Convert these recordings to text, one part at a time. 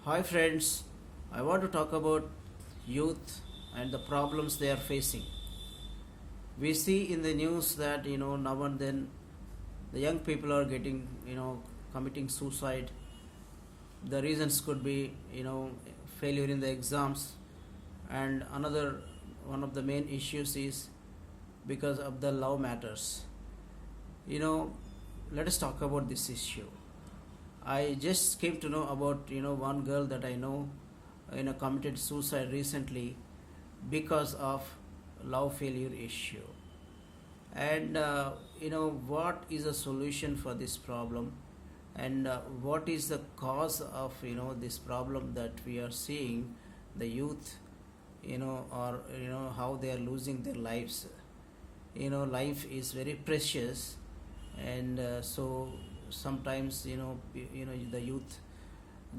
Hi friends, I want to talk about youth and the problems they are facing. We see in the news that now and then the young people are getting committing suicide. The reasons could be failure in the exams, and another one of the main issues is because of the love matters. You know, let us talk about this issue. I just came to know about one girl that I know committed suicide recently because of love failure issue. And what is the solution for this problem, and what is the cause of this problem that we are seeing the youth or how they are losing their lives. Life is very precious, and so sometimes the youth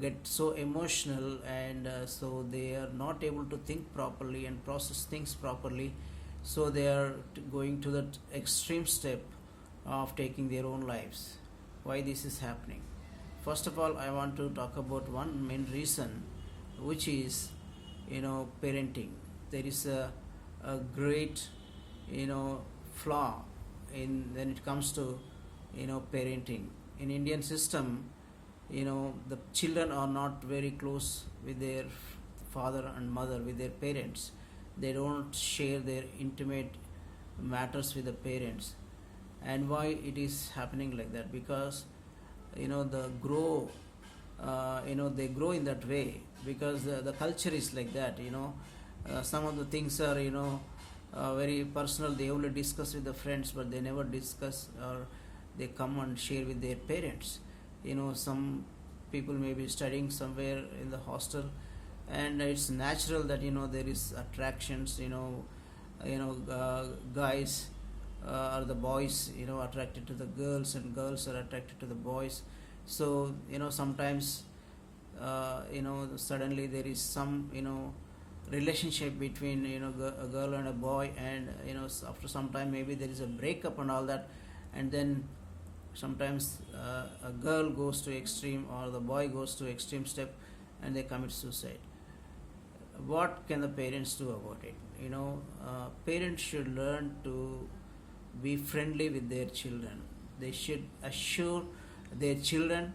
get so emotional, and so they are not able to think properly and process things properly, so they are going to that extreme step of taking their own lives. Why this is happening? First of all, I want to talk about one main reason, which is parenting. There is a great flaw in when it comes to parenting in Indian system. The children are not very close with their father and mother, with their parents. They don't share their intimate matters with the parents. And why it is happening like that? Because the grow they grow in that way, because the culture is like that. Some of the things are very personal. They only discuss with the friends, but they never discuss, or they come and share with their parents. Some people may be studying somewhere in the hostel, and it's natural that there is attractions. Guys or the boys attracted to the girls, and girls are attracted to the boys. So sometimes suddenly there is some relationship between a girl and a boy, and after some time maybe there is a breakup and all that, and then sometimes a girl goes to extreme, or the boy goes to extreme step, and they commit suicide. What can the parents do about it? Parents should learn to be friendly with their children. They should assure their children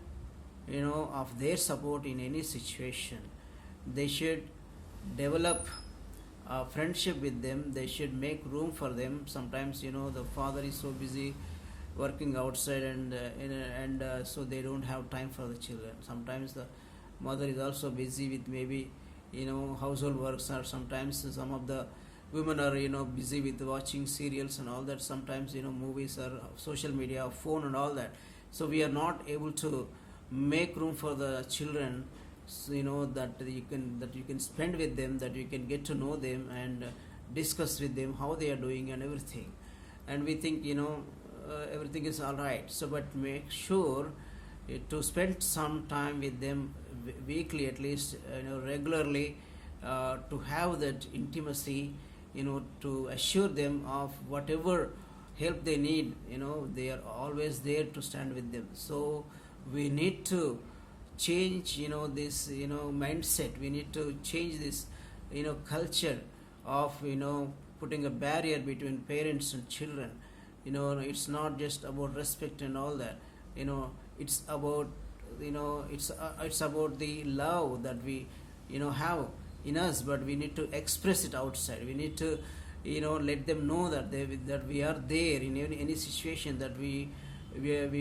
of their support in any situation. They should develop a friendship with them. They should make room for them. Sometimes the father is so busy working outside, and so they don't have time for the children. Sometimes the mother is also busy with maybe household works, or sometimes some of the women are busy with watching serials and all that, sometimes movies or social media or phone and all that. So we are not able to make room for the children, so, that you can spend with them, that you can get to know them, and discuss with them how they are doing and everything. And we think everything is all right. So but make sure to spend some time with them, weekly at least, regularly, to have that intimacy, to assure them of whatever help they need. They are always there to stand with them. So we need to change this mindset. We need to change this culture of putting a barrier between parents and children. It's not just about respect and all that. It's about it's about the love that we have in us, but we need to express it outside. We need to let them know that that we are there in any situation, that we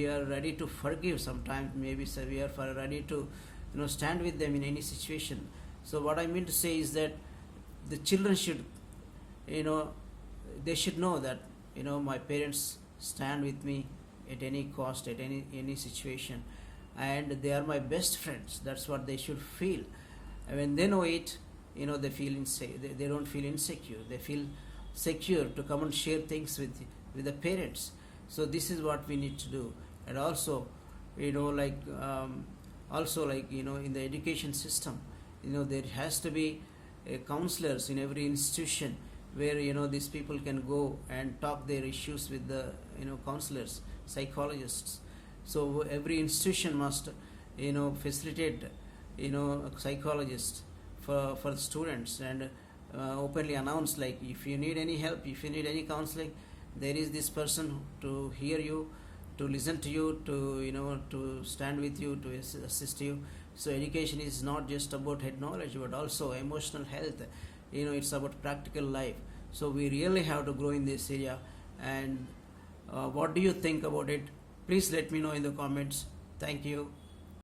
are ready to forgive. Sometimes maybe we are ready to stand with them in any situation. So what I mean to say is that the children should they should know that my parents stand with me at any cost, at any situation, and they are my best friends. That's what they should feel. And when they know it, they feel they don't feel insecure. They feel secure to come and share things with the parents. So this is what we need to do. And also in the education system, there has to be counselors in every institution, where these people can go and talk their issues with the counselors, psychologists. So every institution must facilitate a psychologist for the students, and openly announce, like, if you need any help, if you need any counseling, there is this person to hear you, to listen to you, to to stand with you, to assist you. So education is not just about head knowledge, but also emotional health. It's about practical life. So we really have to grow in this area. And what do you think about it? Please let me know in the comments. Thank you.